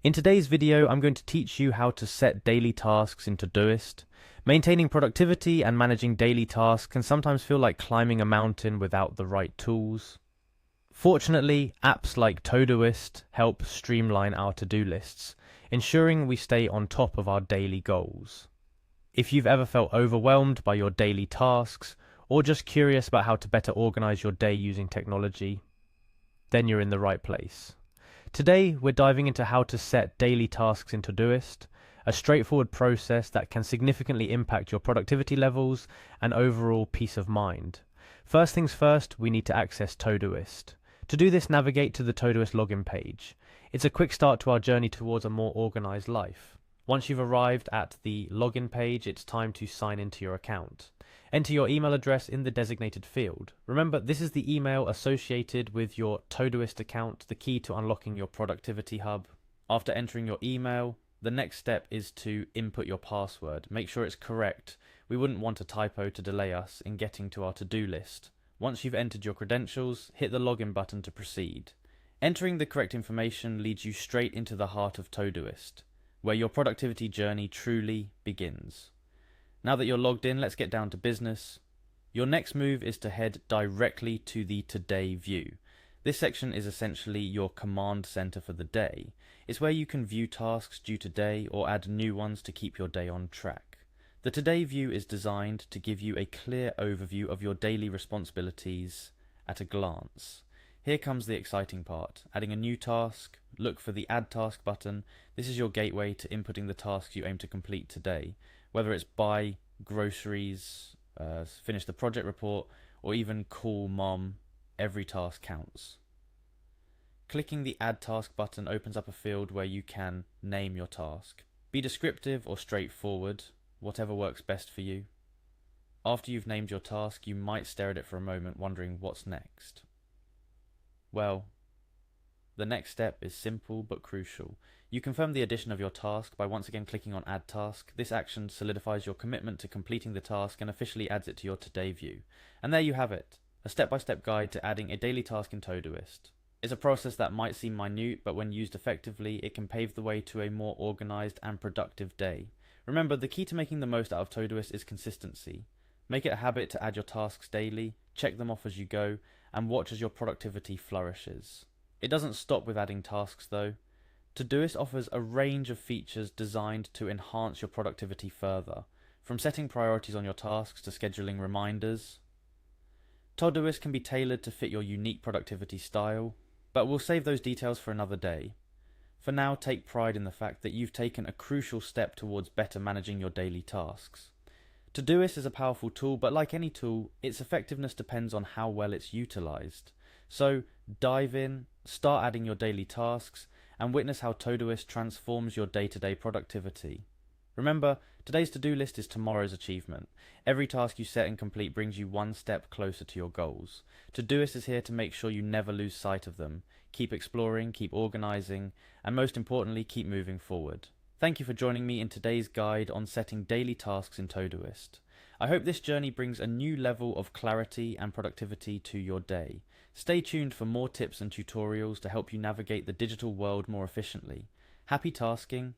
In today's video, I'm going to teach you how to set daily tasks in Todoist. Maintaining productivity and managing daily tasks can sometimes feel like climbing a mountain without the right tools. Fortunately, apps like Todoist help streamline our to-do lists, ensuring we stay on top of our daily goals. If you've ever felt overwhelmed by your daily tasks, or just curious about how to better organize your day using technology, then you're in the right place. Today, we're diving into how to set daily tasks in Todoist, a straightforward process that can significantly impact your productivity levels and overall peace of mind. First things first, we need to access Todoist. To do this, navigate to the Todoist login page. It's a quick start to our journey towards a more organized life. Once you've arrived at the login page, it's time to sign into your account. Enter your email address in the designated field. Remember, this is the email associated with your Todoist account, the key to unlocking your productivity hub. After entering your email, the next step is to input your password. Make sure it's correct. We wouldn't want a typo to delay us in getting to our to-do list. Once you've entered your credentials, hit the login button to proceed. Entering the correct information leads you straight into the heart of Todoist, where your productivity journey truly begins. Now that you're logged in, let's get down to business. Your next move is to head directly to the Today view. This section is essentially your command center for the day. It's where you can view tasks due today or add new ones to keep your day on track. The Today view is designed to give you a clear overview of your daily responsibilities at a glance. Here comes the exciting part. Adding a new task, look for the Add Task button. This is your gateway to inputting the tasks you aim to complete today. Whether it's buy groceries, finish the project report, or even call mom, every task counts. Clicking the Add Task button opens up a field where you can name your task. Be descriptive or straightforward, whatever works best for you. After you've named your task, you might stare at it for a moment, wondering what's next. Well, the next step is simple but crucial. You confirm the addition of your task by once again clicking on Add Task. This action solidifies your commitment to completing the task and officially adds it to your Today view. And there you have it, a step-by-step guide to adding a daily task in Todoist. It's a process that might seem minute, but when used effectively, it can pave the way to a more organized and productive day. Remember, the key to making the most out of Todoist is consistency. Make it a habit to add your tasks daily, check them off as you go, and watch as your productivity flourishes. It doesn't stop with adding tasks though. Todoist offers a range of features designed to enhance your productivity further, from setting priorities on your tasks to scheduling reminders. Todoist can be tailored to fit your unique productivity style, but we'll save those details for another day. For now, take pride in the fact that you've taken a crucial step towards better managing your daily tasks. Todoist is a powerful tool, but like any tool, its effectiveness depends on how well it's utilized. So dive in, start adding your daily tasks, and witness how Todoist transforms your day-to-day productivity. Remember, today's to-do list is tomorrow's achievement. Every task you set and complete brings you one step closer to your goals. Todoist is here to make sure you never lose sight of them. Keep exploring, keep organizing, and most importantly, keep moving forward. Thank you for joining me in today's guide on setting daily tasks in Todoist. I hope this journey brings a new level of clarity and productivity to your day. Stay tuned for more tips and tutorials to help you navigate the digital world more efficiently. Happy tasking,